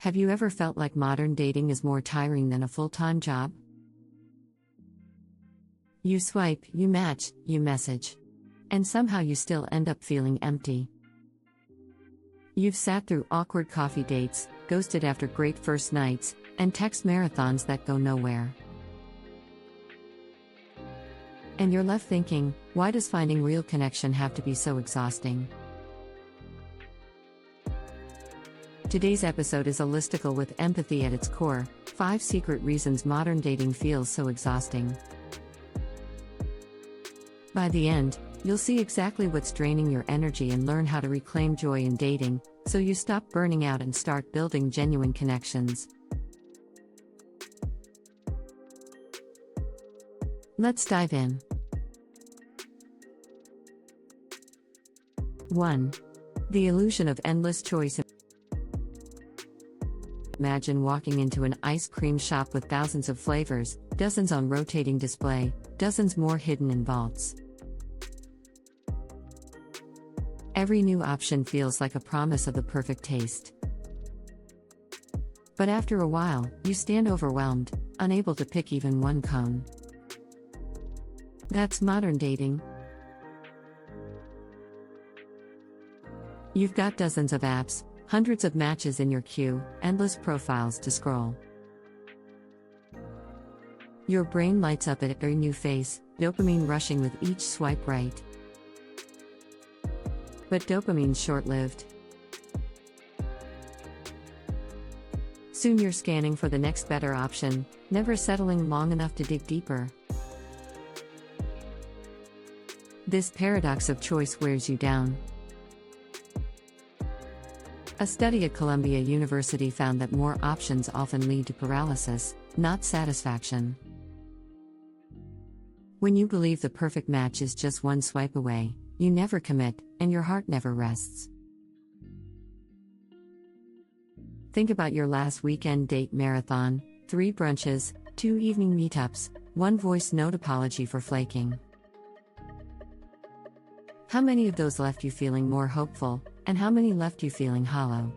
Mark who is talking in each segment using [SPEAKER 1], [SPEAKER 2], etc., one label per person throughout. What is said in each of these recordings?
[SPEAKER 1] Have you ever felt like modern dating is more tiring than a full-time job? You swipe, you match, you message. And somehow you still end up feeling empty. You've sat through awkward coffee dates, ghosted after great first nights, and text marathons that go nowhere. And you're left thinking, why does finding real connection have to be so exhausting? Today's episode is a listicle with empathy at its core, 5 secret reasons modern dating feels so exhausting. By the end, you'll see exactly what's draining your energy and learn how to reclaim joy in dating, so you stop burning out and start building genuine connections. Let's dive in. 1. The illusion of endless choice. Imagine walking into an ice cream shop with thousands of flavors, dozens on rotating display, dozens more hidden in vaults. Every new option feels like a promise of the perfect taste. But after a while, you stand overwhelmed, unable to pick even one cone. That's modern dating. You've got dozens of apps, hundreds of matches in your queue, endless profiles to scroll. Your brain lights up at every new face, dopamine rushing with each swipe right. But dopamine's short-lived. Soon you're scanning for the next better option, never settling long enough to dig deeper. This paradox of choice wears you down. A study at Columbia University found that more options often lead to paralysis, not satisfaction. When you believe the perfect match is just one swipe away, you never commit, and your heart never rests. Think about your last weekend date marathon: 3 brunches, 2 evening meetups, 1 voice note apology for flaking. How many of those left you feeling more hopeful, and how many left you feeling hollow?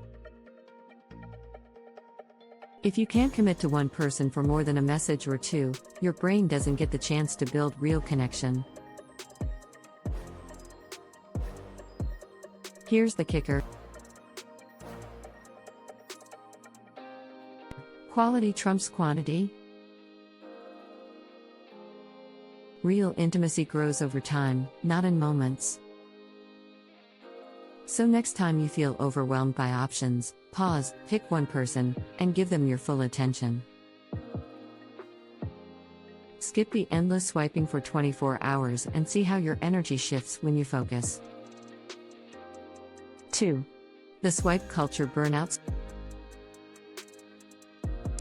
[SPEAKER 1] If you can't commit to one person for more than a message or 2, your brain doesn't get the chance to build real connection. Here's the kicker. Quality trumps quantity. Real intimacy grows over time, not in moments. So next time you feel overwhelmed by options, pause, pick one person, and give them your full attention. Skip the endless swiping for 24 hours and see how your energy shifts when you focus. 2. The swipe culture burnout.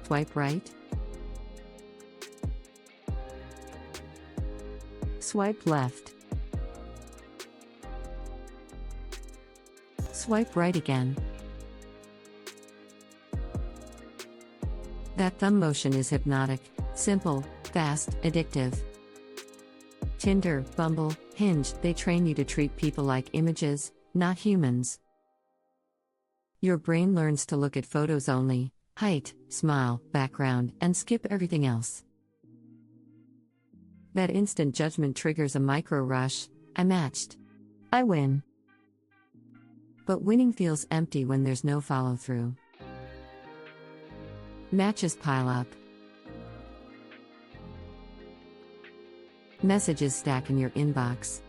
[SPEAKER 1] Swipe right. Swipe left. Swipe right again. That thumb motion is hypnotic, simple, fast, addictive. Tinder, Bumble, Hinge, they train you to treat people like images, not humans. Your brain learns to look at photos only, height, smile, background, and skip everything else. That instant judgment triggers a micro rush. I matched. I win. But winning feels empty when there's no follow-through. Matches pile up. Messages stack in your inbox.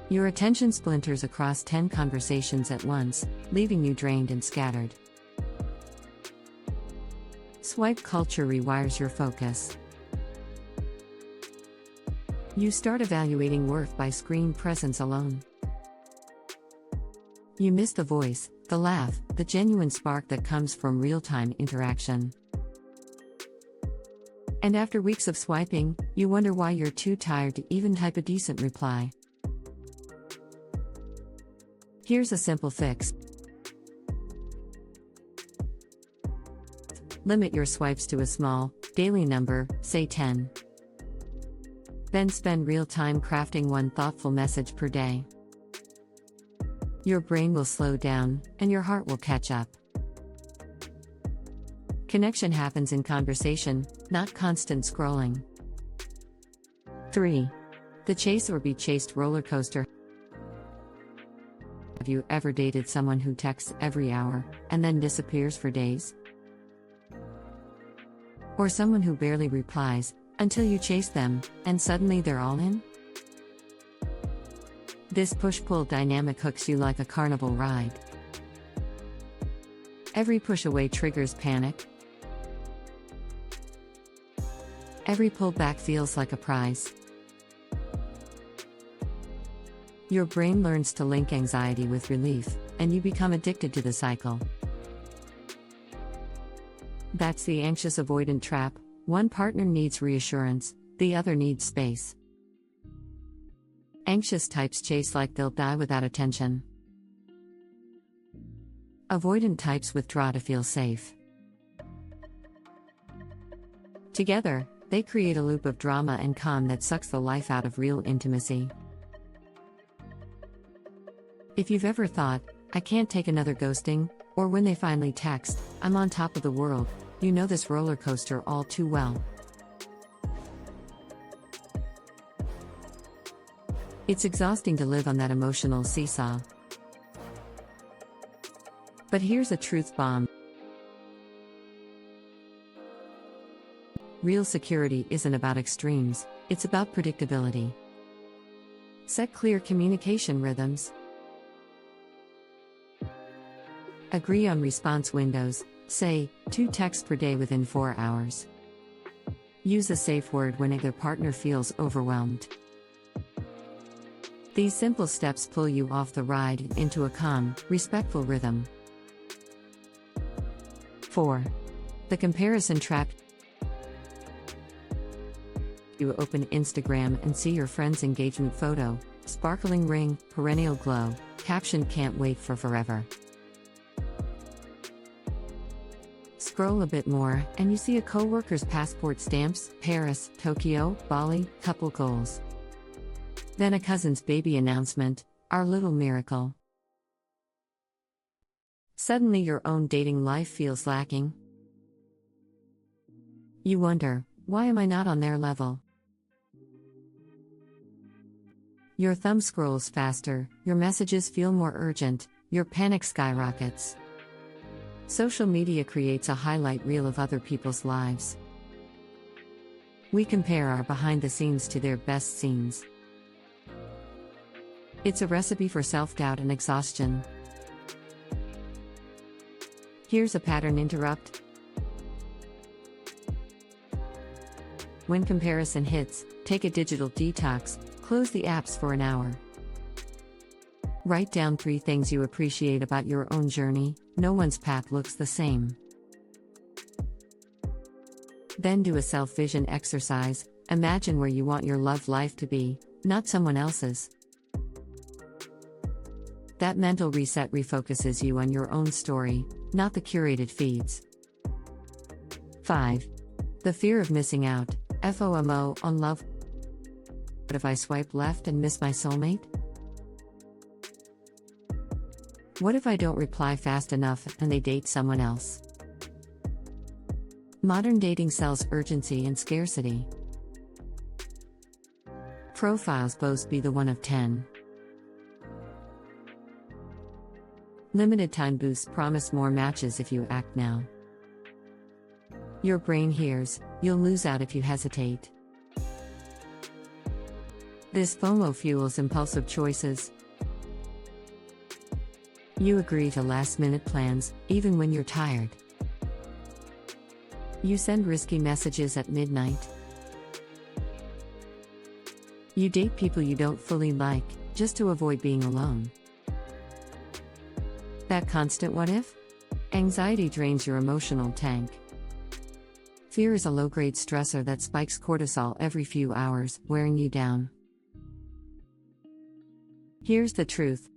[SPEAKER 1] Your attention splinters across 10 conversations at once, leaving you drained and scattered. Swipe culture rewires your focus. You start evaluating worth by screen presence alone. You miss the voice, the laugh, the genuine spark that comes from real-time interaction. And after weeks of swiping, you wonder why you're too tired to even type a decent reply. Here's a simple fix. Limit your swipes to a small, daily number, say 10. Then spend real time crafting one thoughtful message per day. Your brain will slow down, and your heart will catch up. Connection happens in conversation, not constant scrolling. 3. The chase or be chased roller coaster. Have you ever dated someone who texts every hour and then disappears for days? Or someone who barely replies until you chase them and suddenly they're all in? This push-pull dynamic hooks you like a carnival ride. Every push away triggers panic. Every pull back feels like a prize. Your brain learns to link anxiety with relief, and you become addicted to the cycle. That's the anxious avoidant trap. One partner needs reassurance, the other needs space. Anxious types chase like they'll die without attention. Avoidant types withdraw to feel safe. Together, they create a loop of drama and calm that sucks the life out of real intimacy. If you've ever thought, I can't take another ghosting, or when they finally text, I'm on top of the world, you know this roller coaster all too well. It's exhausting to live on that emotional seesaw. But here's a truth bomb. Real security isn't about extremes, it's about predictability. Set clear communication rhythms. Agree on response windows, say, 2 texts per day within 4 hours. Use a safe word when either partner feels overwhelmed. These simple steps pull you off the ride into a calm, respectful rhythm. 4. The comparison trap. You open Instagram and see your friend's engagement photo, sparkling ring, perennial glow, caption can't wait for forever. Scroll a bit more, and you see a coworker's passport stamps, Paris, Tokyo, Bali, couple goals. Then a cousin's baby announcement, our little miracle. Suddenly your own dating life feels lacking. You wonder, why am I not on their level? Your thumb scrolls faster, your messages feel more urgent, your panic skyrockets. Social media creates a highlight reel of other people's lives. We compare our behind the scenes to their best scenes. It's a recipe for self-doubt and exhaustion. Here's a pattern interrupt. When comparison hits, take a digital detox, close the apps for an hour. Write down 3 things you appreciate about your own journey. No one's path looks the same. Then do a self-vision exercise. Imagine where you want your love life to be, not someone else's. That mental reset refocuses you on your own story, not the curated feeds. 5. The fear of missing out, FOMO, on love. What if I swipe left and miss my soulmate? What if I don't reply fast enough and they date someone else? Modern dating sells urgency and scarcity. Profiles boast be the one of 10. Limited time boosts promise more matches if you act now. Your brain hears, you'll lose out if you hesitate. This FOMO fuels impulsive choices. You agree to last-minute plans, even when you're tired. You send risky messages at midnight. You date people you don't fully like, just to avoid being alone. That constant what if? Anxiety drains your emotional tank. Fear is a low-grade stressor that spikes cortisol every few hours, wearing you down. Here's the truth.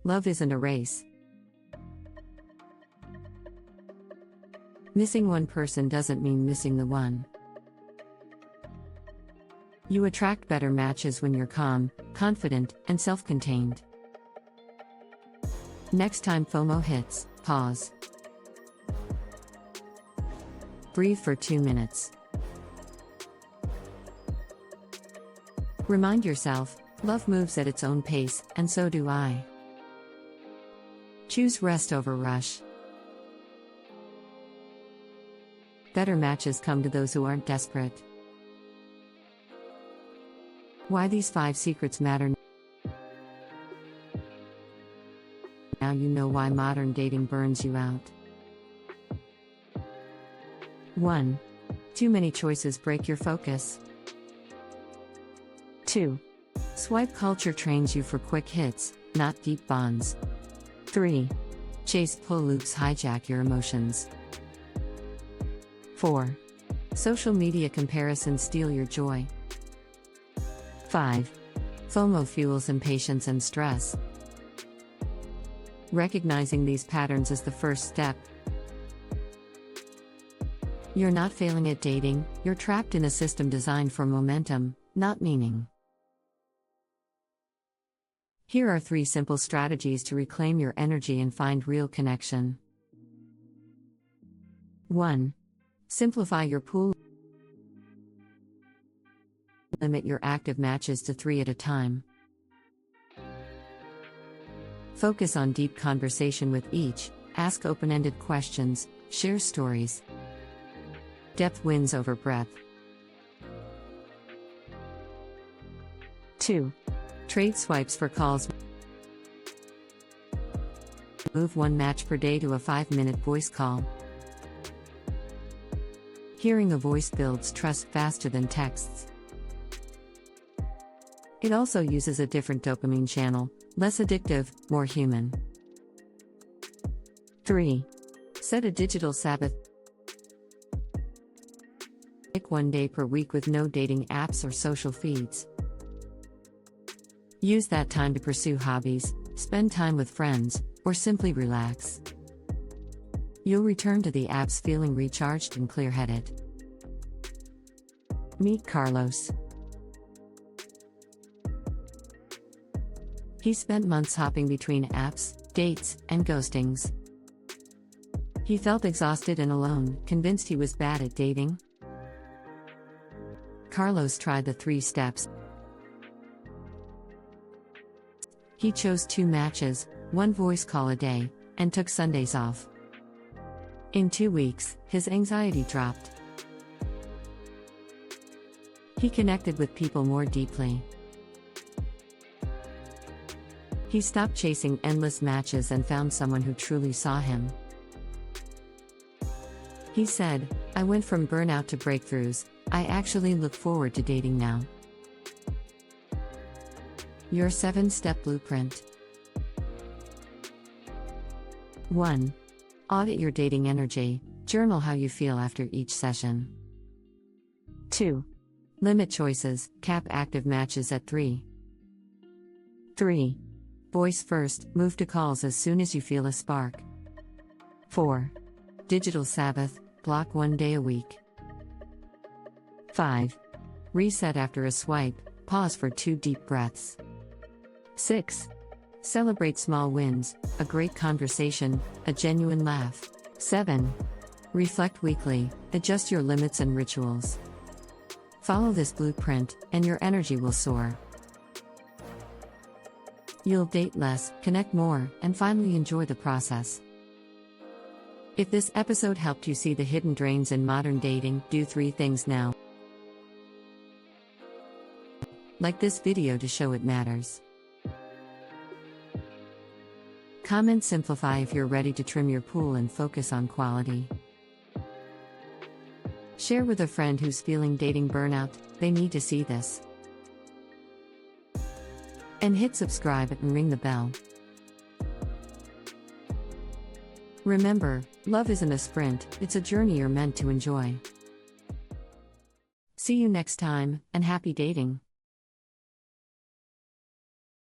[SPEAKER 1] Love isn't a race. Missing one person doesn't mean missing the one. You attract better matches when you're calm, confident, and self-contained. Next time FOMO hits, pause. Breathe for 2 minutes. Remind yourself, love moves at its own pace, and so do I. Choose rest over rush. Better matches come to those who aren't desperate. Why these 5 secrets matter. Now you know why modern dating burns you out. 1. Too many choices break your focus. 2. Swipe culture trains you for quick hits, not deep bonds. 3. Chase pull loops hijack your emotions. 4. Social media comparisons steal your joy. 5. FOMO fuels impatience and stress. Recognizing these patterns is the first step. You're not failing at dating, you're trapped in a system designed for momentum, not meaning. Here are 3 simple strategies to reclaim your energy and find real connection. 1. Simplify your pool. Limit your active matches to 3 at a time. Focus on deep conversation with each, ask open-ended questions, share stories. Depth wins over breadth. 2. Trade swipes for calls. Move 1 match per day to a 5-minute voice call. Hearing a voice builds trust faster than texts. It also uses a different dopamine channel, less addictive, more human. 3. Set a digital Sabbath. Pick 1 day per week with no dating apps or social feeds. Use that time to pursue hobbies, spend time with friends, or simply relax. You'll return to the apps feeling recharged and clear-headed. Meet Carlos. He spent months hopping between apps, dates, and ghostings. He felt exhausted and alone, convinced he was bad at dating. Carlos tried the 3 steps. He chose 2 matches, 1 voice call a day, and took Sundays off. In 2 weeks, his anxiety dropped. He connected with people more deeply. He stopped chasing endless matches and found someone who truly saw him. He said, "I went from burnout to breakthroughs, I actually look forward to dating now." Your 7-step blueprint. 1. Audit your dating energy, journal how you feel after each session. 2. Limit choices, cap active matches at 3. 3. Voice first, move to calls as soon as you feel a spark. 4. Digital Sabbath, block 1 day a week. 5. Reset after a swipe, pause for 2 deep breaths. 6. Celebrate small wins, a great conversation, a genuine laugh. 7. Reflect weekly, adjust your limits and rituals. Follow this blueprint, and your energy will soar. You'll date less, connect more, and finally enjoy the process. If this episode helped you see the hidden drains in modern dating, do 3 things now. Like this video to show it matters. Comment simplify if you're ready to trim your pool and focus on quality. Share with a friend who's feeling dating burnout, they need to see this. And hit subscribe and ring the bell. Remember, love isn't a sprint, it's a journey you're meant to enjoy. See you next time, and happy dating.